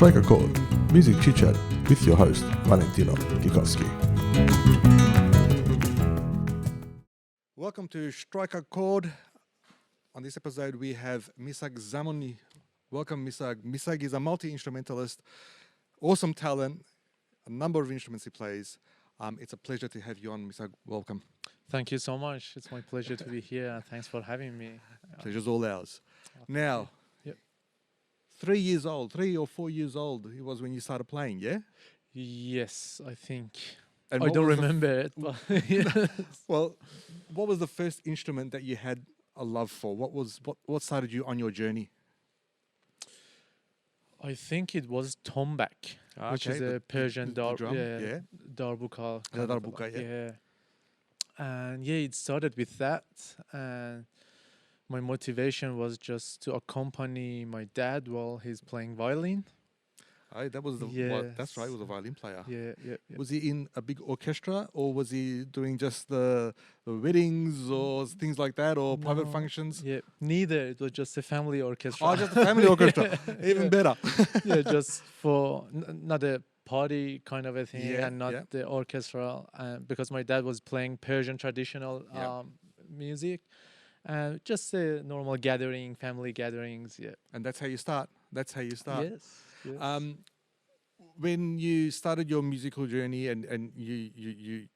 Strike a Chord, music chit-chat with your host, Valentino. Welcome to Strike a Chord. On this episode, we have Misagh Zamani. Welcome, Misagh. Misagh is a multi-instrumentalist, awesome talent, a number of instruments he plays. It's a pleasure to have you on, Misagh. Welcome. Thank you so much. It's my pleasure to be here. Thanks for having me. Pleasure's all ours. Now, Yep. 3 or 4 years old, it was when you started playing, yeah? Yes, I think. And I what don't was the remember it, but yes. Well, what was the first instrument that you had a love for? What started you on your journey? I think it was tombak, which is a Persian drum, yeah. darbuka. The darbuka, yeah. And yeah, it started with that. And my motivation was just to accompany my dad while he's playing violin. That's right. He was a violin player. Yeah. Was he in a big orchestra, or was he doing just the weddings or things like that, or private functions? Yeah, neither. It was just a family orchestra. Oh, just a family orchestra. Even better. Yeah, just for not a party kind of a thing, and not the orchestra. Because my dad was playing Persian traditional music, and just a normal gathering, family gatherings. Yeah, And that's how you start. Yes. When you started your musical journey and you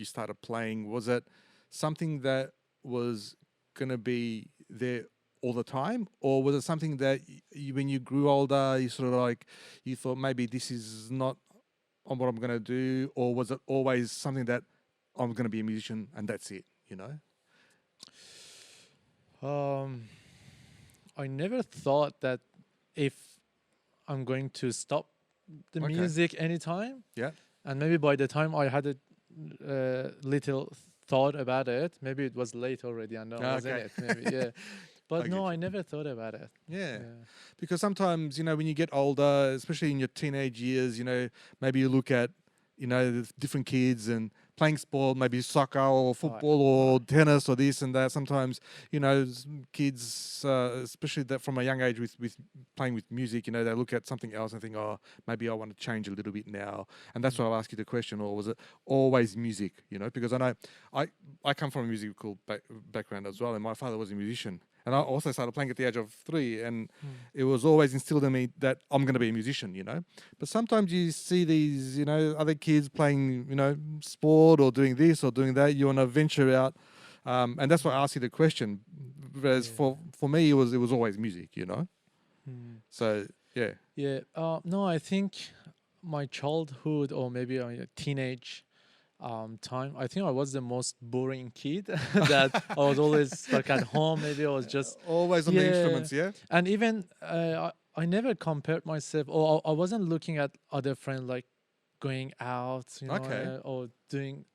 started playing, was it something that was going to be there all the time, or was it something that when you grew older, you sort of like, you thought maybe this is not on what I'm going to do, or was it always something that I'm going to be a musician and that's it, you know? I never thought that if I'm going to stop the music anytime. Yeah. And maybe by the time I had a little thought about it, maybe it was late already. I know, wasn't it? Maybe, yeah. But no, I never thought about it. Yeah. Because sometimes, when you get older, especially in your teenage years, maybe you look at, the different kids and playing sport, maybe soccer or football or tennis or this and that. Sometimes, kids, especially that from a young age with playing with music, they look at something else and think, oh, maybe I want to change a little bit now. And that's why I'll ask you the question, or was it always music, Because I know I come from a musical background as well, and my father was a musician. And I also started playing at the age of 3, and it was always instilled in me that I'm going to be a musician, But sometimes you see these, other kids playing, sport or doing this or doing that. You want to venture out, and that's why I asked you the question. Whereas for me, it was always music, So yeah. Yeah. No, I think my childhood or maybe a teenage time, I think I was the most boring kid that I was always stuck at home. Maybe I was just always on the instruments, and even I never compared myself, or I wasn't looking at other friends like going out, or doing.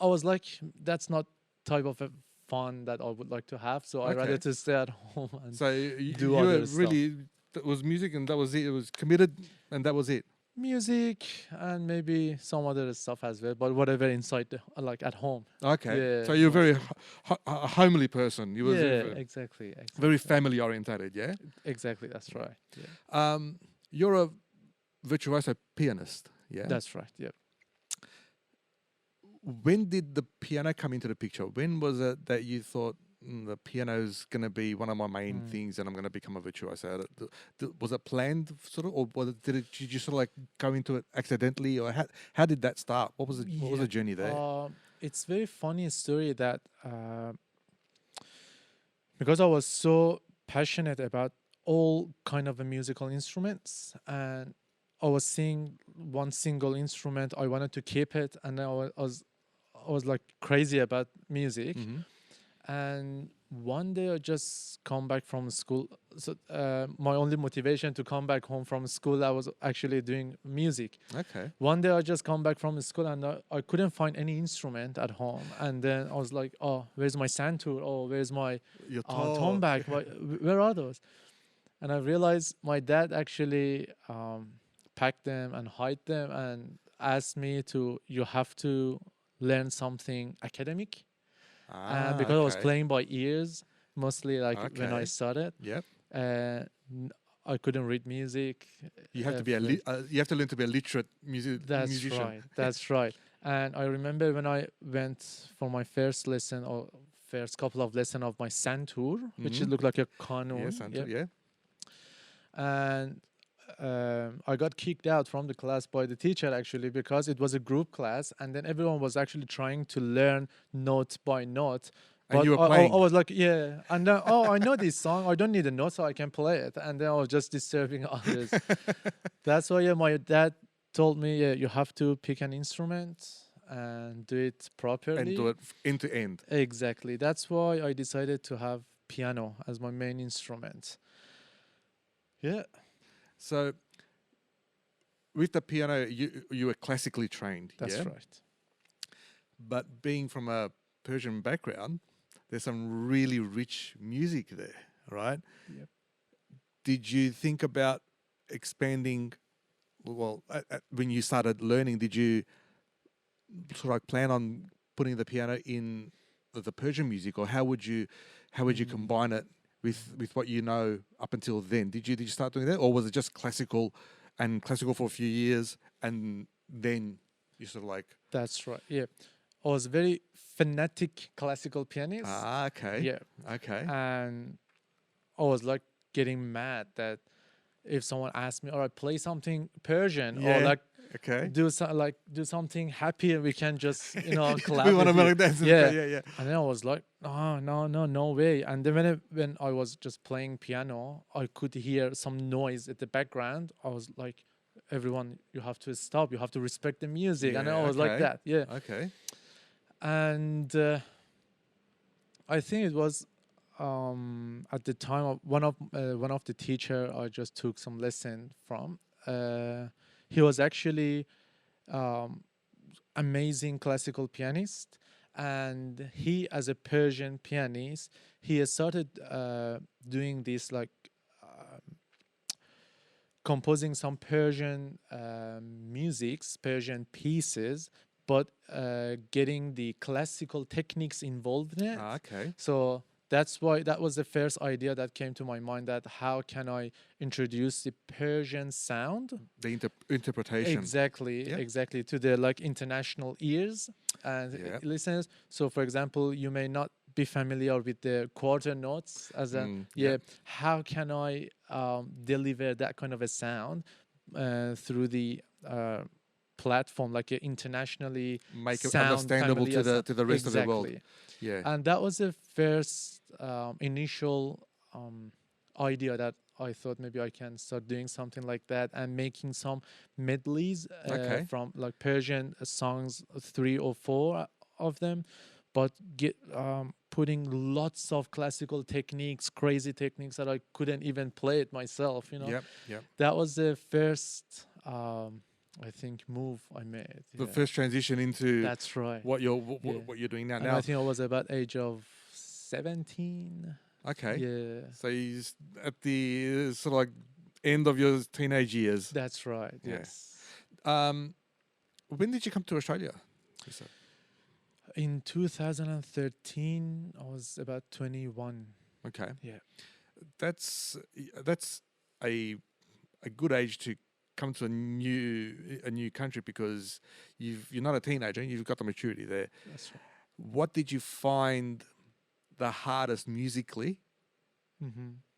I was like, that's not type of a fun that I would like to have. So I rather to stay at home and do other stuff. Really, that was music and that was it. It was committed and that was it. Music and maybe some other stuff as well, but whatever inside, like at home. Okay. Yeah, so you're a very homely person. You were exactly. Very family orientated, yeah? Exactly, that's right. Yeah. You're a virtuoso pianist, yeah? That's right, yeah. When did the piano come into the picture? When was it that you thought, the piano's going to be one of my main things and I'm going to become a virtuoso? Was it planned sort of, or did you sort of like go into it accidentally, or how did that start? What was the journey there? It's very funny story that because I was so passionate about all kind of musical instruments, and I was seeing one single instrument, I wanted to keep it, and I was like crazy about music. And one day I just come back from school. So my only motivation to come back home from school, I was actually doing music. Okay. One day I just come back from school and I couldn't find any instrument at home. And then I was like, oh, where's my santur? Oh, where's my tombak? Where are those? And I realized my dad actually packed them and hide them and asked me you have to learn something academic. Because I was playing by ears, mostly when I started. Yep. I couldn't read music. You have to be you have to learn to be a literate musician. Right. That's right. And I remember when I went for my first lesson or first couple of lessons of my santur, which Mhm. looked like a canoe. Yes, yeah. And I got kicked out from the class by the teacher actually because it was a group class, and then everyone was actually trying to learn note by note. And But you were I playing. was like, yeah, and then, I know this song. I don't need a note, so I can play it. And then I was just disturbing others. That's why my dad told me, yeah, you have to pick an instrument and do it properly. And do it end to end. Exactly. That's why I decided to have piano as my main instrument. Yeah. So with the piano, you were classically trained. That's yeah? right. But being from a Persian background, there's some really rich music there, right? Yep. Did you think about expanding? Well, when you started learning, did you sort of like plan on putting the piano in the Persian music, or how would you combine it with what you know up until then? Did you start doing that, or was it just classical for a few years and then you sort of like? That's right. Yeah. I was very fanatic classical pianist. Ah, okay. Yeah. Okay. And I was like getting mad that if someone asked me, all right, play something Persian or like okay. do something happy and we can just, clap. We want to with you. make dance. Yeah. Yeah. And then I was like, oh, no way. And then when I was just playing piano, I could hear some noise at the background. I was like, everyone, you have to stop. You have to respect the music. And I was like that. Yeah. Okay. And I think it was at the time of one of the teacher I just took some lesson from. He was actually amazing classical pianist, and he, as a Persian pianist, he has started doing this like composing some Persian musics, Persian pieces, but getting the classical techniques involved in it. Ah, okay. So that's why that was the first idea that came to my mind, that how can I introduce the Persian sound? The interpretation. Exactly, to the like international ears and listeners. So for example, you may not be familiar with the quarter notes as how can I deliver that kind of a sound through the platform, like internationally make it sound understandable to the rest of the world. Yeah. And that was the first initial idea that I thought maybe I can start doing something like that and making some medleys from like Persian songs, 3 or 4 of them, but putting lots of classical techniques, crazy techniques that I couldn't even play it myself, Yep. That was the first I think move I made. The first transition into that's right. What you're doing now. And I think I was about age of 17. Okay. Yeah. So you're at the sort of like end of your teenage years. That's right. Yeah. Yes. When did you come to Australia? In 2013, I was about 21. Okay. Yeah. That's a good age to come to a new country, because you're not a teenager and you've got the maturity there. That's right. What did you find the hardest musically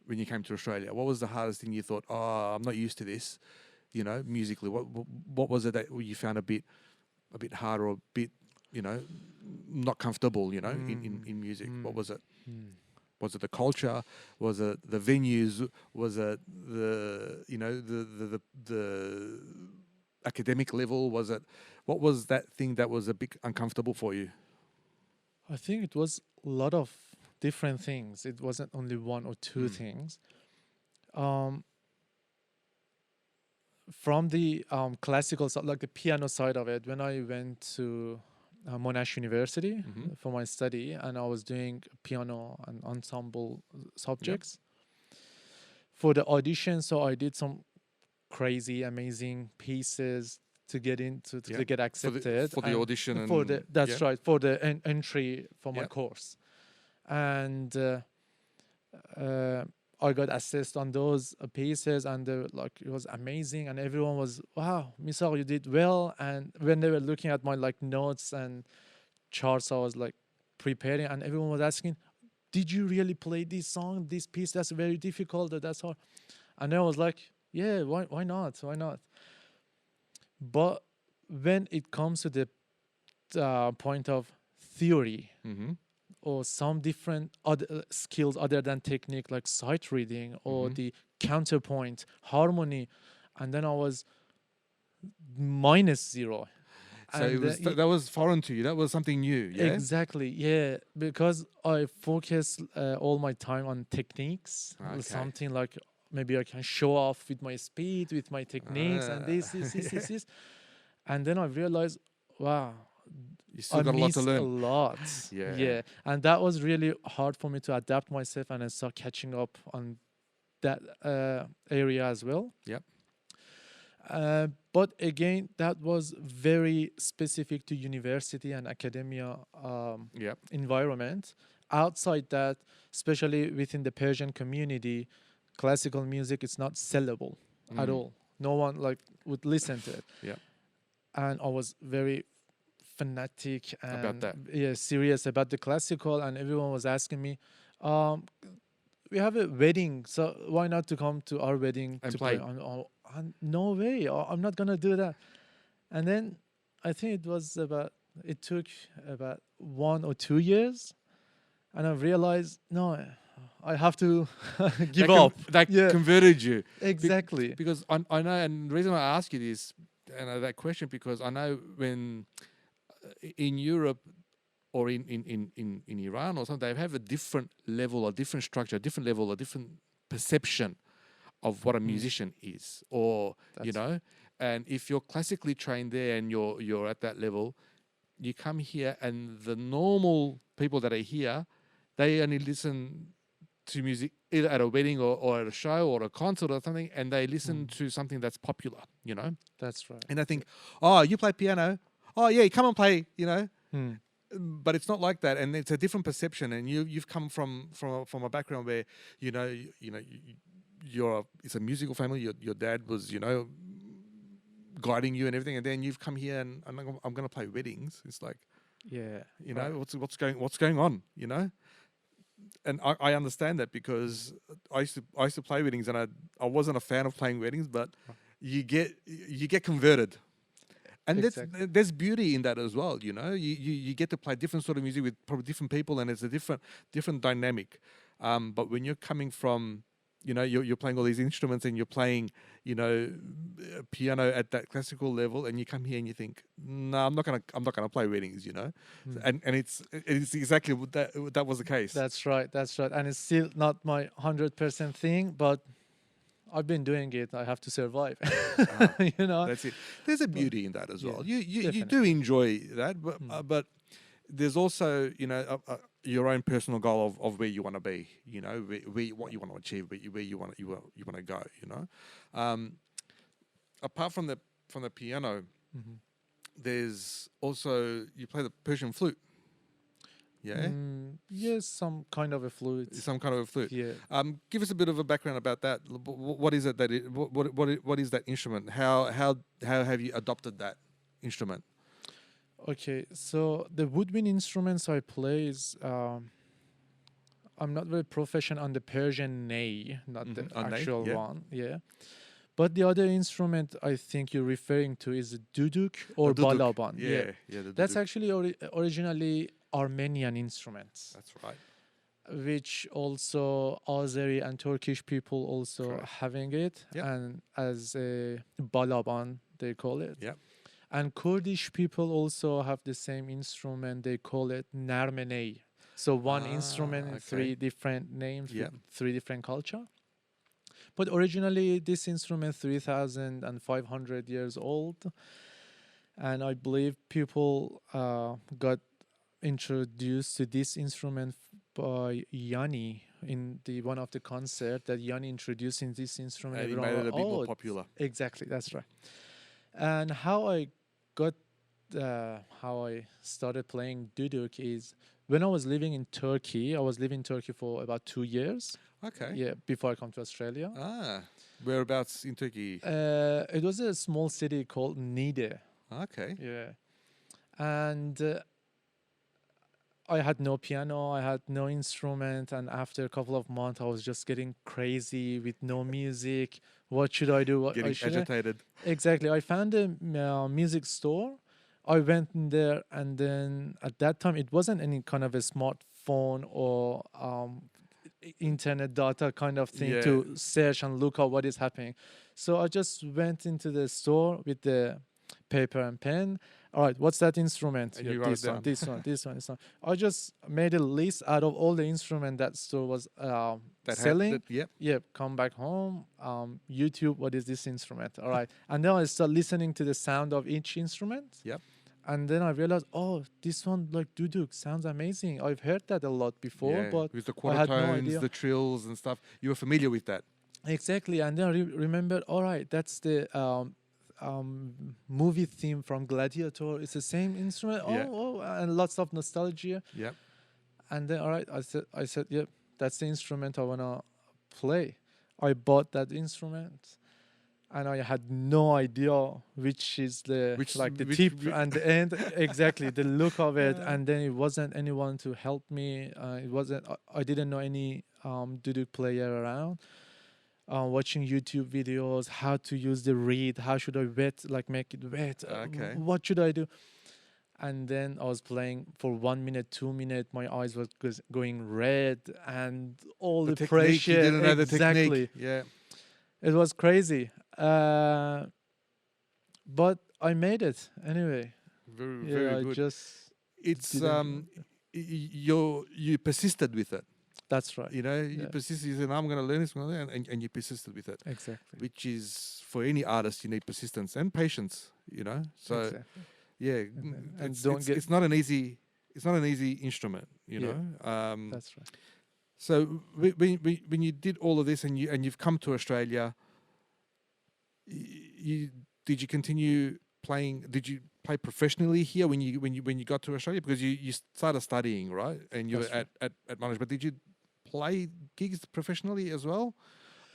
when you came to Australia? What was the hardest thing you thought, I'm not used to this, musically? What was it that you found a bit hard, or a bit, not comfortable, in music? What was it? Was it the culture? Was it the venues? Was it the academic level? What was that thing that was a bit uncomfortable for you? I think it was a lot of different things. It wasn't only one or two things. From the classical side, like the piano side of it, when I went to Monash University for my study, and I was doing piano and ensemble subjects. For the audition, so I did some crazy, amazing pieces to get into to get accepted for the audition. For the entry for my course. And I got assessed on those pieces, and they were like, it was amazing, and everyone was, wow, Misagh, you did well. And when they were looking at my like notes and charts, I was like preparing, and everyone was asking, did you really play this song, this piece? That's very difficult. That's hard. And then I was like, yeah, why not? Why not? But when it comes to the point of theory, Mm-hmm. or some different other skills other than technique, like sight reading or the counterpoint, harmony, and then I was -0. So it was that was foreign to you. That was something new. Yeah. Exactly, yeah, because I focus all my time on techniques, Okay. something like maybe I can show off with my speed, with my techniques, and this. And then I realized, wow, You still I got a lot to missed a learn. lot. Yeah. Yeah. And that was really hard for me to adapt myself and I start catching up on that area as well. Yep. But again, that was very specific to university and academia Yep. environment. Outside that, especially within the Persian community, classical music is not sellable at all. No one like would listen to it. Yep. And I was very fanatic and About that. yeah, serious about the classical, and everyone was asking me, we have a wedding, so why not to come to our wedding And to play. No way, I'm not gonna do that. And then I think it took about 1 or 2 years, and I realized, no, I have to give up. That Yeah. converted you. Exactly. Because I know, and the reason I ask you this, and that question, because I know when in Europe or in Iran or something, they have a different level, a different structure, a different level, a different perception of what a musician is, or you know. And if you're classically trained there and you're at that level, you come here, and the normal people that are here, they only listen to music either at a wedding or at a show or a concert or something, and they listen to something that's popular, you know. That's right. And I think, oh, you play piano? Oh, yeah, come and play, you know. Hmm. But it's not like that, and it's a different perception. And you've come from a background where it's a musical family. Your dad was, you know, guiding you and everything, and then you've come here and I'm going to play weddings. It's like, Yeah. you know, what's going on, you know. And I understand that, because I used to play weddings, and I wasn't a fan of playing weddings, but you get converted. And Exactly. there's beauty in that as well, you know. You get to play different sort of music with probably different people, and it's a different dynamic. But when you're coming from, you know, you're playing all these instruments, and you're playing, you know, piano at that classical level, and you come here and you think, no, I'm not gonna play weddings, you know. And it's exactly that was the case. That's right. And it's still not my 100% thing, but I've been doing it. I have to survive. You know. That's it. There's a beauty in that as well. yeah, You do enjoy that, but there's also, you know, your own personal goal of where you want to be. You know, what you want to achieve, where you want to go. You know, apart from the piano, there's also, you play the Persian flute. Yeah. Yes, some kind of a flute. Some kind of a flute. Yeah. Give us a bit of a background about that. What is it what is that instrument? How have you adopted that instrument? Okay, so the woodwind instruments I play is I'm not very proficient on the Persian ney, not the On ney, actual yeah. one. Yeah. But the other instrument I think you're referring to is the duduk or The duduk. balaban. Yeah. The That's duduk. actually originally Armenian instruments, That's right. which also Azeri and Turkish people also Correct. having it, Yep. and as a balaban they call it. Yep. And Kurdish people also have the same instrument. They call it narmeney. So one instrument in okay. 3 different names Yep. with 3 different culture. But originally this instrument 3,500 years old, and I believe people got introduced to this instrument by Yanni in the one of the concert that Yanni introducing this instrument. And he Everyone made it a was, bit more it's- popular. Exactly, that's right. And how I started playing duduk is when I was living in Turkey, I was living in Turkey for about 2 years. Okay. Yeah, before I come to Australia. Ah, whereabouts in Turkey? It was a small city called Niğde. Okay. Yeah, and I had no piano, I had no instrument, and after a couple of months, I was just getting crazy with no music. What should I do? What I Getting shouldn't. agitated. Exactly. I found a music store. I went in there, and then at that time, it wasn't any kind of a smartphone or internet data kind of thing Yeah. to search and look at what is happening. So I just went into the store with the paper and pen. All right, what's that instrument? And Yeah, you wrote it this one, down. this one, this one, this one. I just made a list out of all the instrument that store was selling. Yep. Yeah, come back home. YouTube, what is this instrument? All right, and then I start listening to the sound of each instrument. Yep. And then I realized, oh, this one like duduk sounds amazing. I've heard that a lot before, Yeah, but with the I quarter had no tones, idea. the trills and stuff. You were familiar with that. Exactly. And then I remembered, all right, that's the movie theme from Gladiator. It's the same instrument. Yeah. And lots of nostalgia. Yep. And then, all right, I said, yep, that's the instrument I wanna play. I bought that instrument, and I had no idea which is the tip and the end. Exactly, the look of it. Yeah. And then it wasn't anyone to help me. It wasn't. I didn't know any duduk player around. Watching YouTube videos, how to use the reed, how should I make it wet? Okay. What should I do? And then I was playing for 1 minute, 2 minutes. My eyes were going red, and all the technique, pressure. you didn't know the Exactly. technique. Yeah. It was crazy. But I made it anyway. Very, Yeah, very I good. just It's didn't- you persisted with it. that's right. You know, you Yeah. persisted. You said, "I'm going to learn this," and you persisted with it. Exactly. Which is for any artist, you need persistence and patience. You know, so Exactly. yeah, And it's not an easy instrument. You Yeah. know, That's right. so when you did all of this and you've come to Australia, did you continue playing? Did you play professionally here when you got to Australia? Because you started studying, right? And you That's were at Monash, but did you play gigs professionally as well,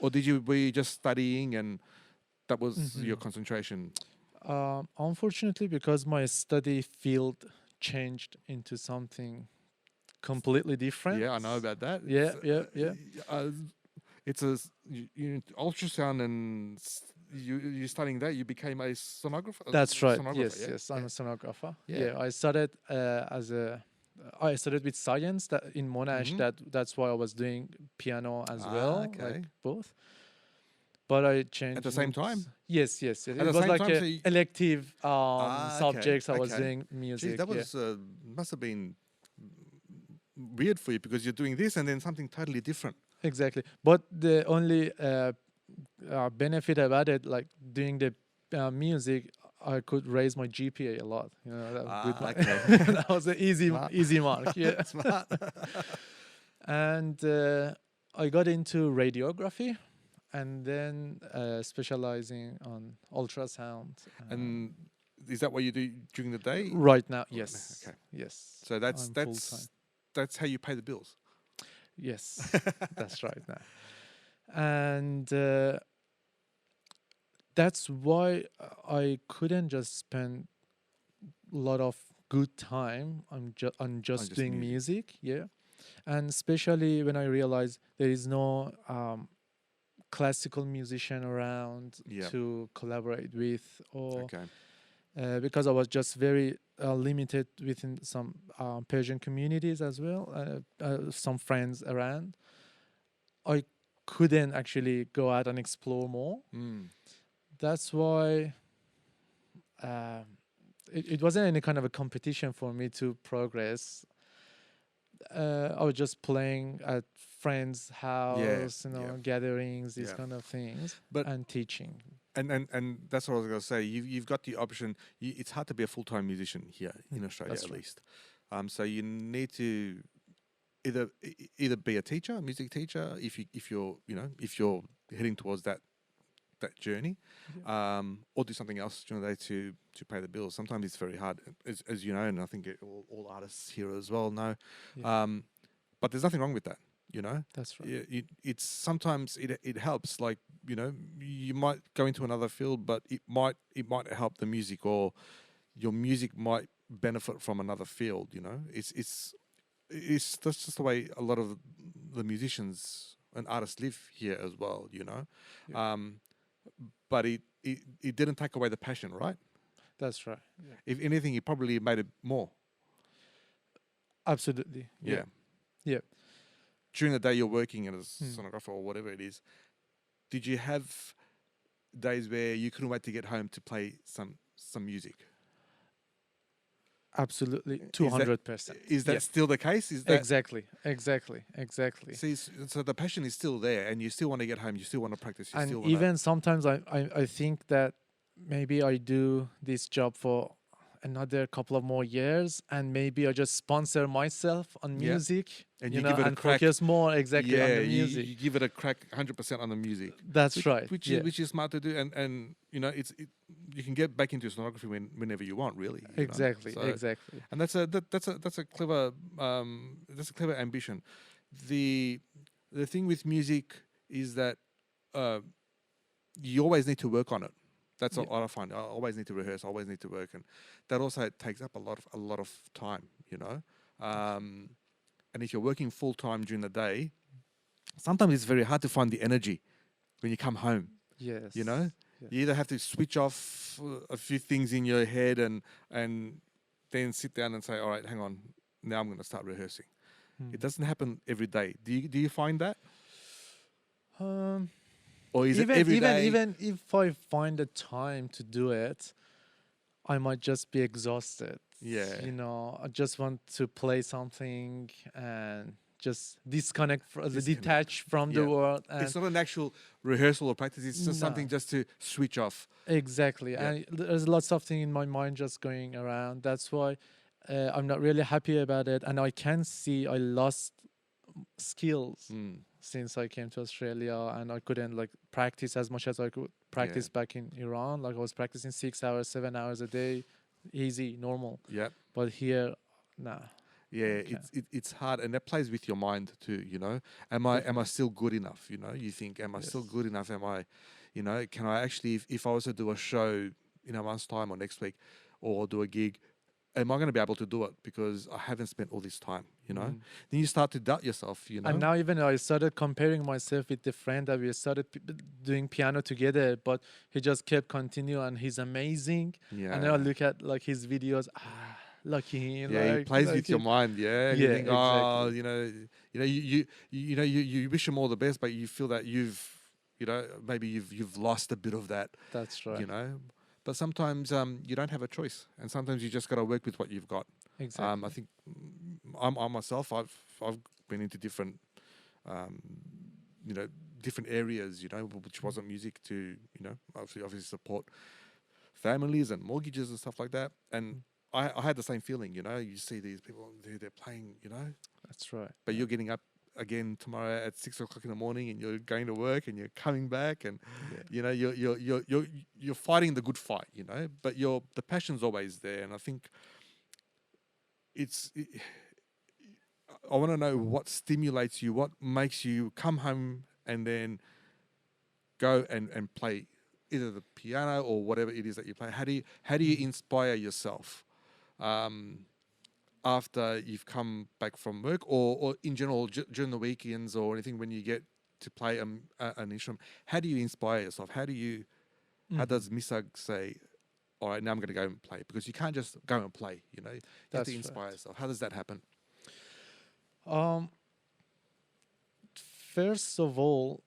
or were you just studying and that was your concentration? Unfortunately, because my study field changed into something completely different. Yeah, I know about that. Yeah, It's, it's ultrasound and you're studying that. You became a sonographer. That's right. Sonographer, yeah? Yes, I'm a sonographer. Yeah. Yeah, I started I started with science that in Monash. That's why I was doing piano as well, okay. like both. But I changed At the same time? Yes. It the was same like time, a so you- elective okay, subjects. I was okay. doing music. Geez, that was must have been weird for you because you're doing this and then something totally different. Exactly. But the only benefit about it, like doing the music, I could raise my GPA a lot. You know, that was good mark. okay. That was an easy mark. Yeah. Smart. And I got into radiography, and then specializing on ultrasound. And is that what you do during the day? Right now, yes. Okay. Yes. So I'm full-time. that's how you pay the bills. Yes, that's right now. And that's why I couldn't just spend a lot of good time on just doing music. Yeah. And especially when I realized there is no classical musician around Yeah. to collaborate with, or Okay. because I was just very limited within some Persian communities as well, some friends around. I couldn't actually go out and explore more. That's why it wasn't any kind of a competition for me to progress. I was just playing at friends' house, gatherings, these Yeah. kind of things, But- and teaching. And that's what I was going to say. You've got the option. It's hard to be a full-time musician here in Australia, that's at right. least. So you need to either be a teacher, a music teacher, if you're heading towards that that journey, or do something else during the day to pay the bills. Sometimes it's very hard, as you know, and I think all artists here as well know. Yeah. But there's nothing wrong with that, you know. That's right. It's sometimes it helps. Like, you know, you might go into another field, but it might help the music, or your music might benefit from another field. You know, it's that's just the way a lot of the musicians and artists live here as well. You know, Yeah. but it didn't take away the passion, right? That's right. Yeah. If anything, it probably made it more. Absolutely. Yeah. Yeah. During the day you're working as a sonographer or whatever it is, did you have days where you couldn't wait to get home to play some music? Absolutely. 200%. Is that Yeah. still the case? Is that Exactly. see? So the passion is still there, and you still want to get home. You still want to practice. You still And want even sometimes I think that maybe I do this job for another couple of more years, and maybe I just sponsor myself on Yeah. music, And you you know, give it a and crack. focus more exactly on yeah, the music. you give it a crack 100% on the music. That's right. Which yeah. is smart to do, and you know you can get back into sonography whenever you want, really. You know? Exactly. So- Exactly. And that's a clever ambition. The thing with music is that you always need to work on it. That's Yeah. what I find. I always need to rehearse. I always need to work, and that also takes up a lot of time. You know, and if you're working full time during the day, sometimes it's very hard to find the energy when you come home. Yes. You know, Yes. you either have to switch off a few things in your head and then sit down and say, all right, hang on, now I'm going to start rehearsing. It doesn't happen every day. Do you find that, Um, or is even it every even day? even if I find the time to do it, I might just be exhausted. Yeah. You know, I just want to play something and just disconnect, detach from the Yeah. world. And It's not an actual rehearsal or practice. It's just something No. just to switch off. exactly. Yeah. And there's lots of things in my mind just going around. That's why I'm not really happy about it. And I can see I lost skills since I came to Australia, and I couldn't like practice as much as I could practice back in Iran. Like I was practicing 6 hours, 7 hours a day, easy, normal. Yeah. But here, nah. Yeah, Okay. it's hard, and that plays with your mind too. You know, am I still good enough? You know, you think, am I still Yes. good enough? Am I, you know, can I actually, if I was to do a show in a month's time or next week, or do a gig, am I going to be able to do it because I haven't spent all this time? You know, then you start to doubt yourself. You know, And now even I started comparing myself with the friend that we started doing piano together, but he just kept continuing and he's amazing. yeah, And then I look at like his videos, lucky him. yeah, he like, plays like with your it- mind. Yeah, and you Yeah, think, oh, exactly. you wish him all the best, but you feel that maybe you've lost a bit of that. That's right. You know, but sometimes you don't have a choice, and sometimes you just got to work with what you've got. Exactly. I think I myself, I've been into different, different areas, which wasn't music to, obviously support families and mortgages and stuff like that. And I had the same feeling, you see these people, they're playing, That's right. but you're getting up again tomorrow at 6 o'clock in the morning, and you're going to work, and you're coming back, and you're fighting the good fight, but the passion's always there. And I think I want to know what stimulates you, what makes you come home and then go and play either the piano or whatever it is that you play. How do you inspire yourself after you've come back from work, or in general during the weekends or anything when you get to play an instrument? How do you inspire yourself? How does Misagh say, all right, now I'm going to go and play? Because you can't just go and play, you have That's to inspire right. yourself. How does that happen? First of all,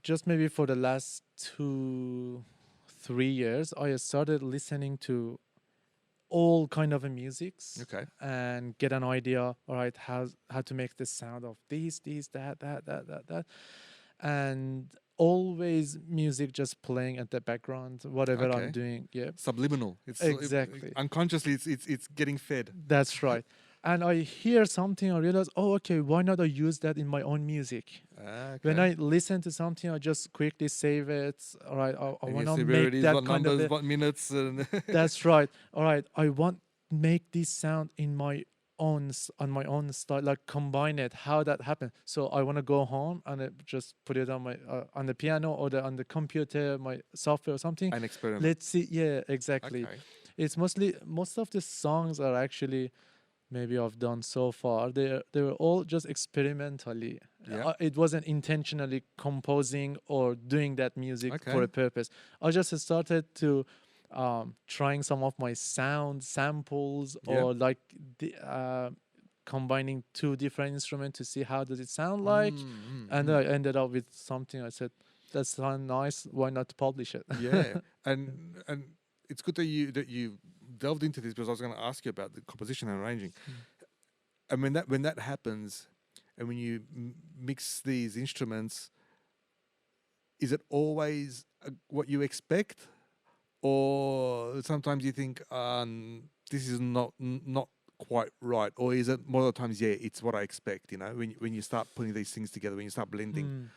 just maybe for the last 2-3 years, I started listening to all kind of musics. Okay. And get an idea, all right, how to make the sound of these, that, and always music just playing at the background, whatever Okay. I'm doing. Yeah, Subliminal. It's Exactly. unconsciously, it's getting fed. that's right. and I hear something, I realize, oh, okay, why not I use that in my own music? When I listen to something, I just quickly save it. All right, I And want you to see where it make is, that what kind of numbers, what minutes, and that's right. All right, I want make this sound in my own on my own style, like combine it. How that happen? So I want to go home and just put it on my on the piano or on the computer, my software or something. an experiment. Let's see. Yeah, exactly. Okay. It's mostly most of the songs are actually maybe I've done so far. They were all just experimentally. Yeah. It wasn't intentionally composing or doing that music for Okay. a purpose. I just started to trying some of my sound samples Yeah. or like the, combining two different instruments to see how does it sound like, and then I ended up with something. I said that sounds nice. Why not publish it? Yeah, and it's good that you delved into this, because I was going to ask you about the composition and arranging. And when that happens, and when you mix these instruments, is it always what you expect, or sometimes you think this is not quite right, or is it more of the times, yeah, it's what I expect? You know, when you start putting these things together, when you start blending,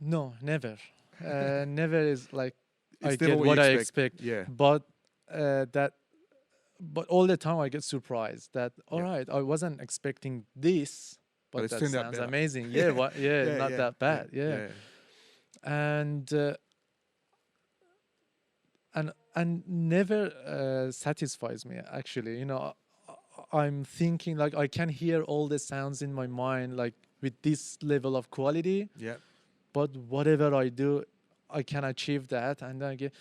No, never. Never is like it's I never get what you what I expect. expect. Yeah, But that, but all the time I get surprised that all yeah. right, I wasn't expecting this, But but it's that turned out sounds better. amazing. Yeah, what? Yeah, Yeah, not yeah, that bad. Yeah, yeah. and and never satisfies me. Actually, I'm thinking like I can hear all the sounds in my mind like with this level of quality, Yeah. but whatever I do, I can achieve that, and then I get,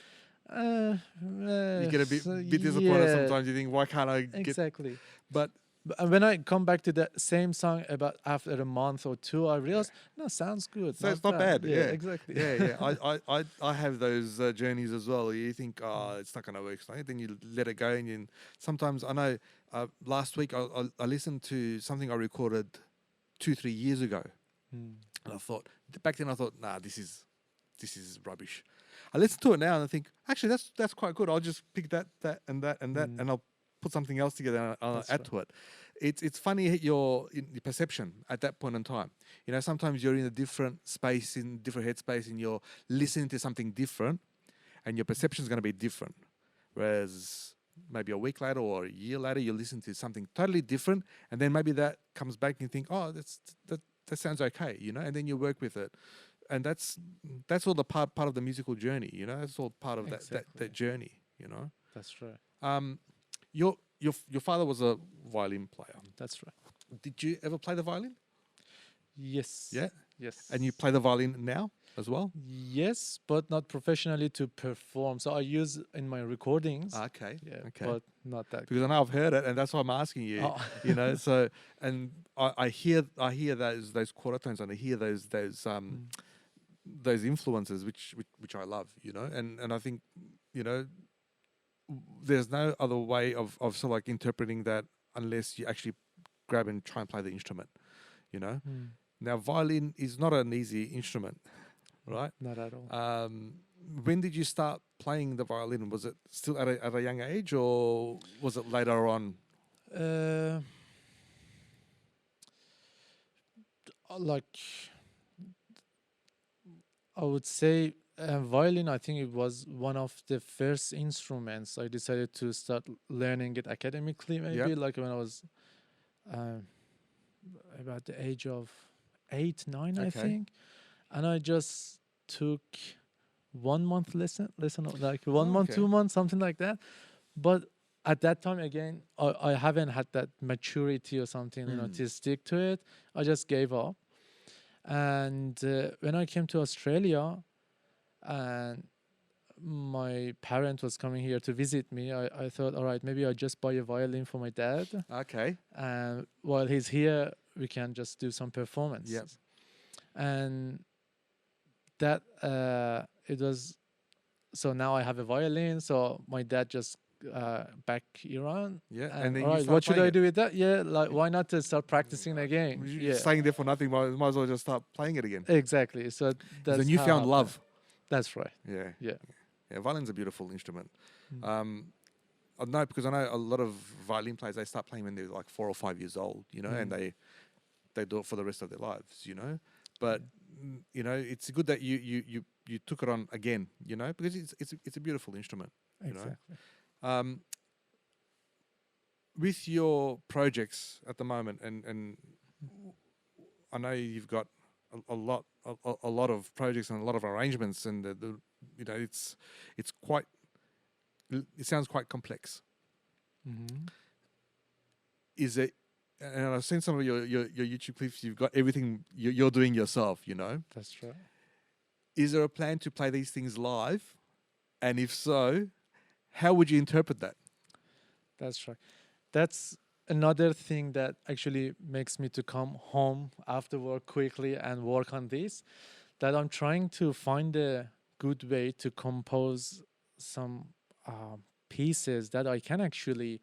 You get a bit disappointed yeah, sometimes. You think, why can't I get? exactly. But But when I come back to the same song about after a month or two, I yeah. realize no, sounds good, So not it's not bad. Yeah, Yeah. exactly. Yeah, yeah. I have those journeys as well. You think, oh, it's not going to work, so then you let it go, and sometimes I know. Last week I listened to something I recorded 2-3 years ago, Mm. and I thought back then I thought, nah, this is rubbish. I listen to it now and I think, actually, that's quite good. I'll just pick that and that and that, and I'll put something else together and I'll That's add right. to it. It's funny your perception at that point in time. You know, sometimes you're in a different space, in different headspace, and you're listening to something different, and your perception is going to be different. Whereas maybe a week later or a year later, you listen to something totally different, and then maybe that comes back and you think, oh, that sounds okay, you know, and then you work with it. And that's all the part of the musical journey, you know. That's all part of Exactly. that journey, you know. That's right. Your father was a violin player. That's right. Did you ever play the violin? Yes. Yeah. Yes. And you play the violin now as well? Yes, but not professionally to perform. So I use in my recordings. Okay. Yeah, Okay. but not that. Because I know I've heard it, and that's why I'm asking you. Oh. You know, so and I hear those quarter tones, and I hear those influences which I love. You know, and I think, you know, there's no other way of sort of like interpreting that unless you actually grab and try and play the instrument. You know. Now, violin is not an easy instrument, right? Not at all. When did you start playing the violin? Was it still at a young age, or was it later on? Like I would say violin, I think it was one of the first instruments I decided to start learning it academically, maybe Yep. like when I was about the age of 8 9 I Okay. think, and I just took 1 month lesson like 1 month Okay. 2 months, something like that. But at that time again, I haven't had that maturity or something, to stick to it. I just gave up. And when I came to Australia and my parent was coming here to visit me, I thought, all right, maybe I just buy a violin for my dad. Okay. And while he's here, we can just do some performances. Yep. And that it was, so now I have a violin. So my dad just back Iran. Yeah. And then all you right, start what should playing I it. do with that? Yeah, like why not to start practicing again? You're Yeah, staying there for nothing. Might as well just start playing it again. exactly. So that's It's a how newfound happened. love. That's right. Yeah. Yeah. Yeah. Violin's a beautiful instrument. I know because I know a lot of violin players, they start playing when they're like 4 or 5 years old, you know, and they do it for the rest of their lives, you know. But you know, it's good that you took it on again, you know, because it's a beautiful instrument, you Exactly. know. With your projects at the moment, and I know you've got a lot of projects and a lot of arrangements, and the you know, it's quite, it sounds quite complex. Mm-hmm. Is it? And I've seen some of your YouTube clips. You've got everything you're doing yourself, you know. That's right. Is there a plan to play these things live? And if so, how would you interpret that? That's right. That's another thing that actually makes me to come home after work quickly and work on this. That I'm trying to find a good way to compose some pieces that I can actually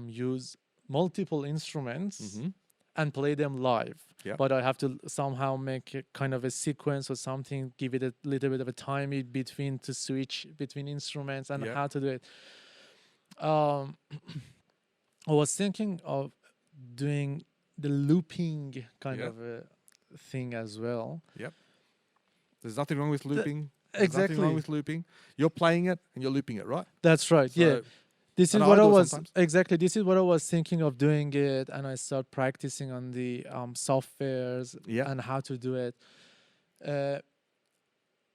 use multiple instruments Mm-hmm. and play them live. Yeah. But I have to somehow make a kind of a sequence or something, give it a little bit of a time in between to switch between instruments and Yeah. how to do it. Um, I was thinking of doing the looping kind Yeah. of a thing as well. Yep. There's nothing wrong with looping. There's Exactly. nothing wrong with looping. You're playing it and you're looping it, right? That's right. So, Yeah. This is and what I I do it was sometimes. exactly. This is what I was thinking of doing it, and I start practicing on the softwares Yeah. and how to do it.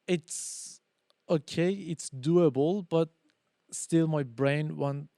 It's okay. It's doable, but still, my brain want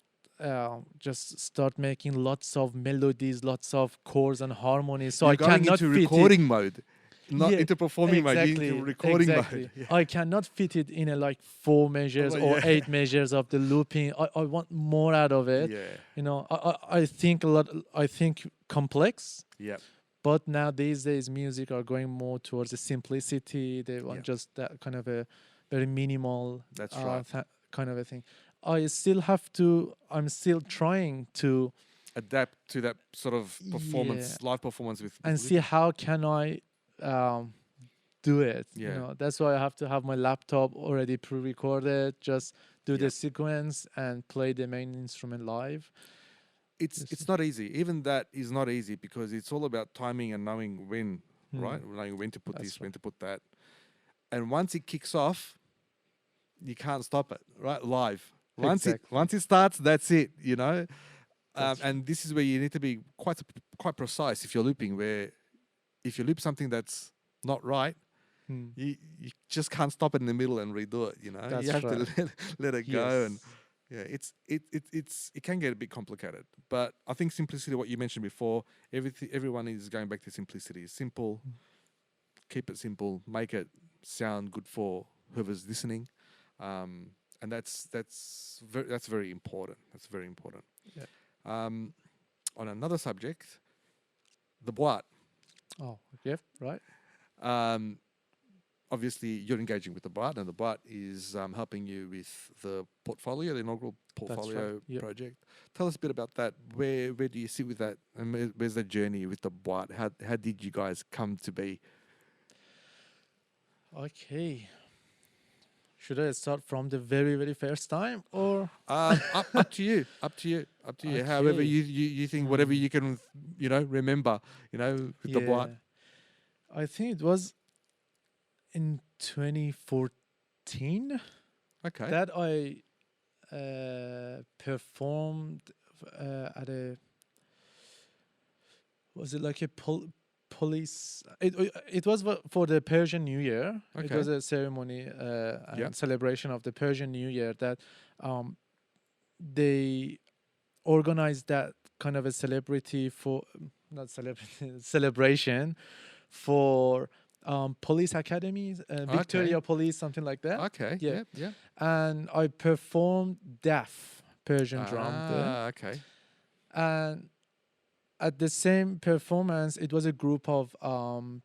just start making lots of melodies, lots of chords and harmonies. So You're I going cannot into fit recording mode, not Yeah, into performing mode. You're into recording mode. Yeah. I cannot fit it in a like 4 measures Well, or yeah. 8 measures of the looping. I want more out of it. Yeah. You know, I think a lot. I think complex. Yeah. But now these days, music are going more towards the simplicity. They want Yeah. just that kind of a very minimal That's right. kind of a thing. I still have to. I'm still trying to Adapt to that sort of performance, Yeah. live performance with and see how can I do it. Yeah. You know, that's why I have to have my laptop already pre-recorded. Just do Yeah. the sequence and play the main instrument live. It's not easy. Even that is not easy because it's all about timing and knowing when, right? Knowing when to put That's this, when to put that. And once it kicks off, you can't stop it, right? Live. Once it starts, that's it, you know? And this is where you need to be quite precise if you're looping, where if you loop something that's not right, you just can't stop it in the middle and redo it, you know? That's you have right. to let it go. And Yes. yeah, it can get a bit complicated, but I think simplicity, what you mentioned before, everyone is going back to simplicity. Simple, keep it simple, make it sound good for whoever's listening, and that's very important. That's very important. Yeah. On another subject, the boîte. Oh, yeah, right. Obviously, you're engaging with the boîte, and the boîte is helping you with the portfolio, the inaugural portfolio Yep. project. Tell us a bit about that. Where do you sit with that, and where's the journey with the boîte? How did you guys come to be? Okay. Should I start from the very, very first time or? Up to you. Up to you. However Okay. you think, whatever you can, remember, with the boîte. I think it was in 2014 Okay. that I performed at a, was it like a police, it was for the Persian New Year. It Okay. was a ceremony and Yep. celebration of the Persian New Year that they organized that kind of a celebrity for, not celebrity, celebration for police academies, Victoria Police, something like that. Okay. Yeah. Yeah. And I performed deaf Persian drum there. Okay. And at the same performance, it was a group of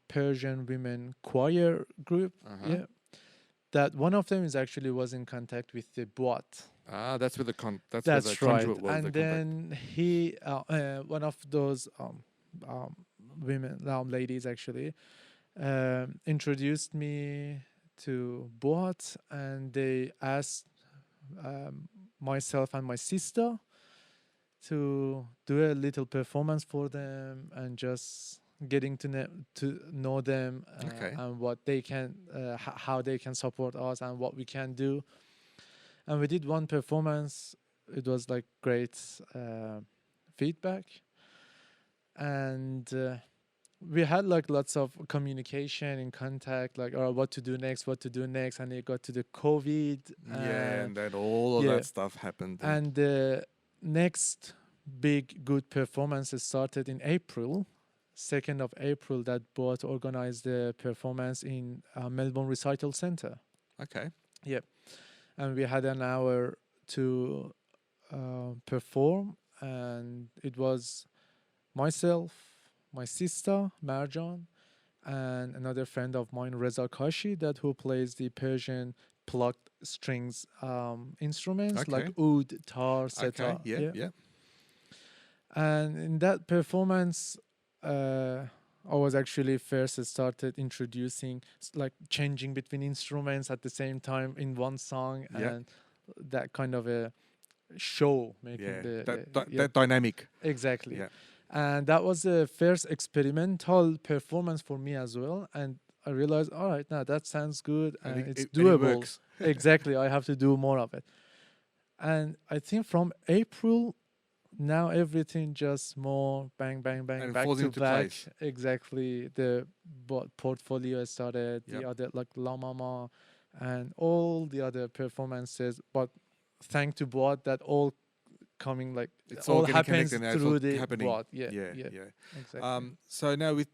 Persian women choir group. Uh-huh. Yeah. That one of them is actually was in contact with the boîte. That's where the that's That's where the right. conduit was. And the then he, one of those women, ladies actually, introduced me to boîte, and they asked myself and my sister to do a little performance for them and just getting to know them Okay. and what they can how they can support us and what we can do. And we did one performance. It was like great feedback, and we had like lots of communication in contact, like, oh, what to do next, and it got to the COVID. And then all of yeah. that stuff happened. And the next big good performance started in April, 2nd of April, that both organized the performance in Melbourne Recital Centre. Okay. And we had an hour to perform, and it was myself, my sister Marjan, and another friend of mine, Reza Kashi, that who plays the Persian plucked strings instruments like oud, tar, setar. Yeah. And in that performance, I was actually first started introducing, like changing between instruments at the same time in one song, and that kind of a show making that dynamic. Exactly. Yeah. And that was the first experimental performance for me as well. And I realized, all right, now that sounds good and it's doable. And it works. Exactly. I have to do more of it. And I think from April, now everything just more bang, bang, bang, And back falls to into back. place. Exactly. The portfolio started, the other like La Mama and all the other performances. But thank to Boat, that all coming like It's all all getting happens connected now. through It's all the happening. Boat. Yeah. Exactly. So now with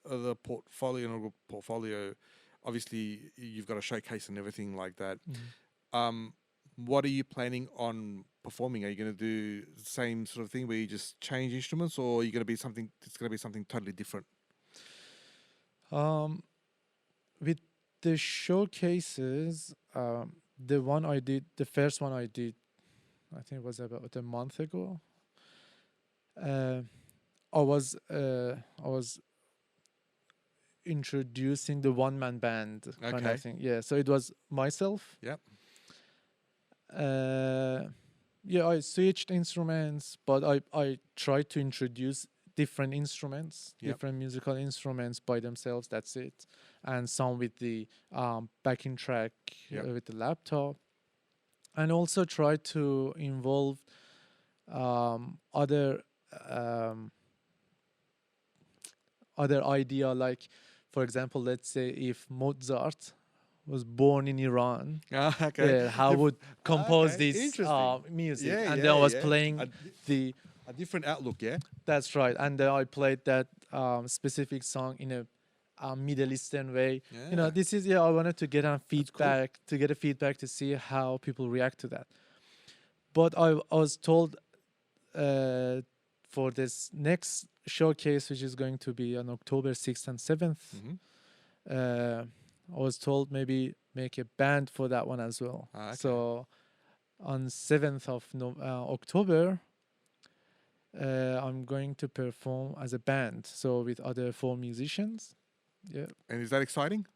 the portfolio, obviously you've got a showcase and everything like that. What are you planning on performing? Are you going to do the same sort of thing where you just change instruments, or are you going to be something? It's going to be something totally different. With the showcases, the one I did, the first one I did, I think it was about a month ago. I was introducing the one-man band kind of thing. Yeah, so it was myself. Yep. I switched instruments, but I tried to introduce different instruments, different musical instruments by themselves. That's it, and some with the backing track with the laptop, and also try to involve other idea, like, for example, let's say if Mozart was born in Iran, how would compose this music? And then I was playing a different outlook. Yeah, that's right. And then I played that specific song in a Middle Eastern way. This is I wanted to get a feedback, to see how people react to that. But I was told for this next showcase, which is going to be on October 6th and 7th, I was told maybe make a band for that one as well. So on 7th of October, I'm going to perform as a band, so with other 4 musicians. Yeah. And is that exciting?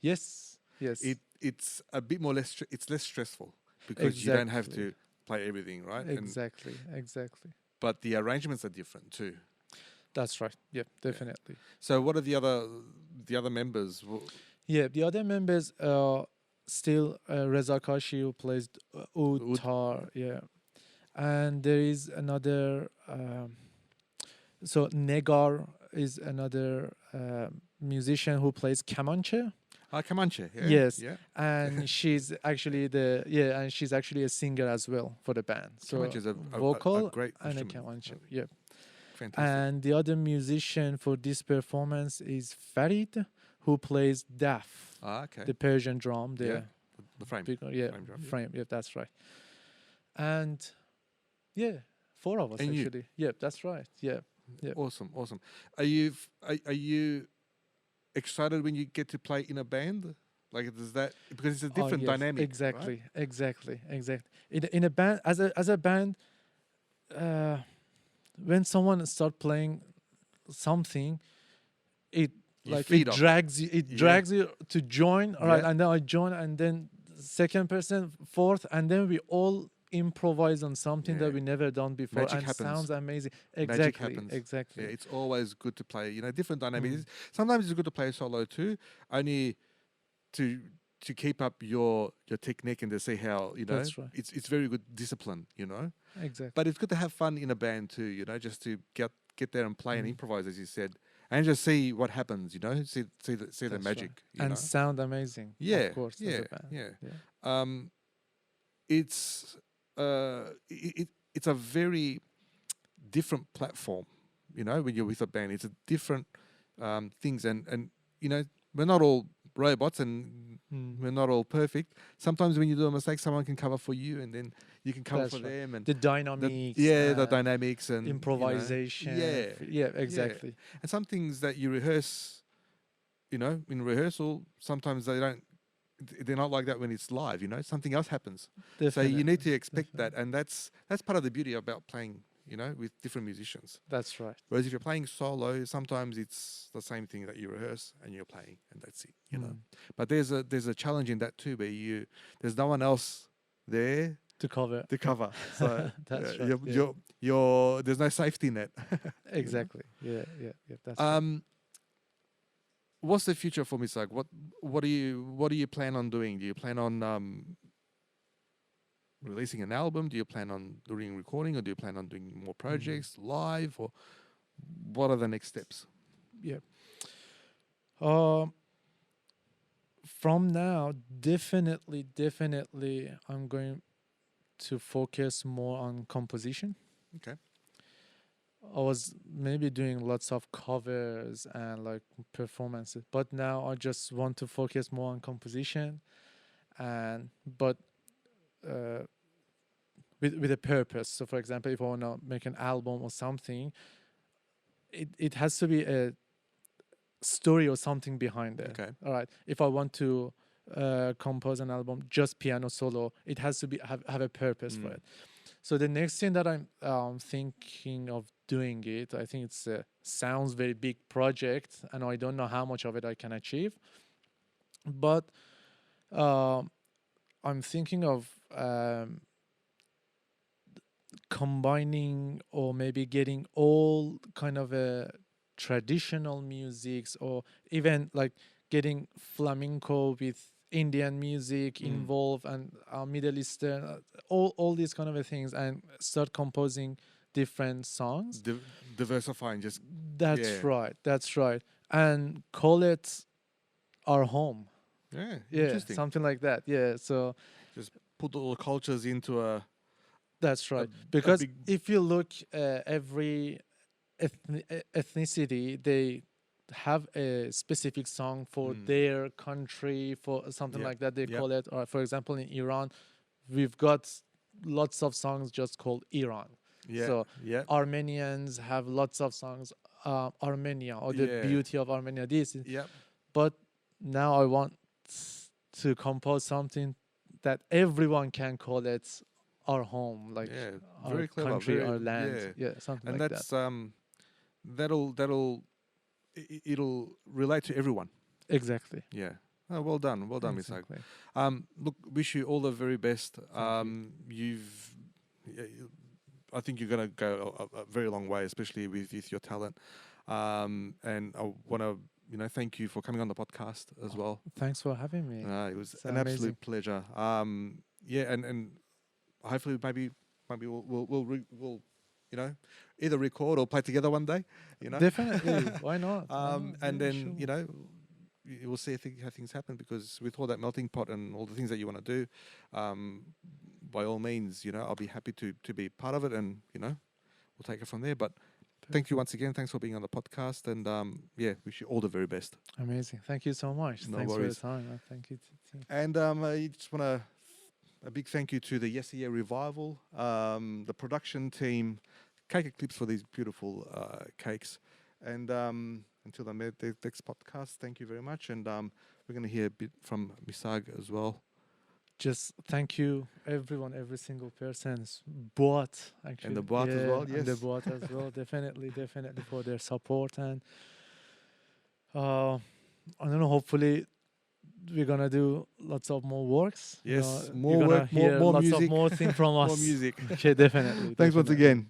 Yes. It's a bit more it's less stressful because you don't have to play everything, right? Exactly. But the arrangements are different too. That's right. Yeah, definitely. So what are the other members? The other members are still Reza Kashi, who plays oud, tar. And there is another. So Negar is another musician who plays kamanche. Kamanche. Yeah. Yes. Yeah. And she's actually a singer as well for the band. So kamanche is a vocal great and a instrument. kamanche. Yeah. Fantastic. And the other musician for this performance is Farid, who plays daf. The Persian drum. The frame. Frame. Yeah, that's right. And 4 of us and actually. That's right. Yeah. Awesome. Are you excited when you get to play in a band? Like, does that, because it's a different dynamic. Exactly. Right? Exactly. In a band, as a band, when someone start playing something, it drags you to join. All right, and then I join, and then second person, fourth, and then we all improvise on something that Yeah. we never done before, Magic and happens. sounds amazing. Magic Exactly, happens. exactly. Yeah, it's always good to play, different dynamics. Mm. Sometimes it's good to play solo too, only to keep up your technique and to see how, That's right. it's very good discipline, Exactly. But it's good to have fun in a band too, just to get there and play and Mm. improvise, as you said, and just see what happens, see the That's right. magic, And sound amazing. Yeah, Of course, as yeah, a band. yeah. Yeah. It's it's a very different platform, when you're with a band. It's a different things, and we're not all robots, and Mm. we're not all perfect. Sometimes when you do a mistake, someone can cover for you, and then you can cover That's for right. them, and The dynamics. the and dynamics and improvisation. yeah, Yeah, exactly. and some things that you rehearse, in rehearsal, sometimes they're not like that when it's live. Something else happens. So Definitely. you need to expect Definitely. that, and that's part of the beauty about playing, with different musicians. That's right. Whereas if you're playing solo, sometimes it's the same thing that you rehearse and you're playing, and that's it. Mm. But there's a challenge in that too, where there's no one else there To cover. to cover. So That's right. Yeah. there's no safety net. Exactly. Yeah. That's right. What's the future for Misagh? What do you plan on doing? Do you plan on releasing an album? Do you plan on doing recording, or do you plan on doing more projects live, or what are the next steps? Yeah. From now, definitely, I'm going to focus more on composition. Okay. I was maybe doing lots of covers and like performances, but now I just want to focus more on composition, but with a purpose. So, for example, if I want to make an album or something, it has to be a story or something behind it. Okay. All right. If I want to compose an album just piano solo, it has to be have a purpose for it. So the next thing that I'm thinking of doing it, I think it's sounds very big project, and I don't know how much of it I can achieve, but I'm thinking of combining or maybe getting all kind of traditional musics, or even like getting flamenco with Indian music involved, and Middle Eastern, all these kind of things, and start composing different songs. Diversifying, just That's right, and call it our home. yeah, Yeah, interesting. something like that. Yeah, so Just put all the cultures into a. that's right. a Because big- if you look, every ethnicity, they have a specific song for their country, for something Yeah. like that. They Yeah. call it. Or for example, in Iran, we've got lots of songs just called Iran. Yeah. So yeah. Armenians have lots of songs, Armenia, or the Yeah. beauty of Armenia. Yeah. But now I want to compose something that everyone can call it our home, like Yeah. our Very clever. country, our land. Yeah. Yeah, something And like that's that. it'll relate to everyone. Exactly. Yeah. Oh, well done, Misagh. Exactly. Look, wish you all the very best. you. I think you're going to go a very long way, especially with your talent. And I want to, thank you for coming on the podcast as well. Thanks for having me. It was It's an amazing. absolute pleasure. Yeah, and hopefully maybe we'll either record or play together one day. Definitely. Why not? And Yeah, then sure. we'll see how things happen, because with all that melting pot and all the things that you want to do, by all means, I'll be happy to be part of it, and we'll take it from there. But thank you once again. Thanks for being on the podcast, and yeah, wish you all the very best. Amazing. Thank you so much. No Thanks worries. for your time. Thank you. And I just want a big thank you to the Yesteryear Revival, the production team, Cake Clips for these beautiful cakes. And until the next podcast, thank you very much. And we're going to hear a bit from Misagh as well. Just thank you, everyone, every single person's boat, actually. And the boat as well, yes. And the boat as well, definitely for their support. And I don't know, hopefully we're gonna do lots of more works. Yes, You're more gonna work, hear more lots music, of more things from us. more music. Okay, definitely. Thanks once definitely. again.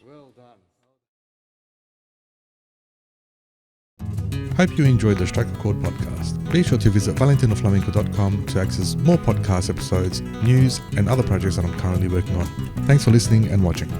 Well done. Hope you enjoyed the Strike a Chord podcast. Be sure to visit valentinoflamenco.com to access more podcast episodes, news, and other projects that I'm currently working on. Thanks for listening and watching.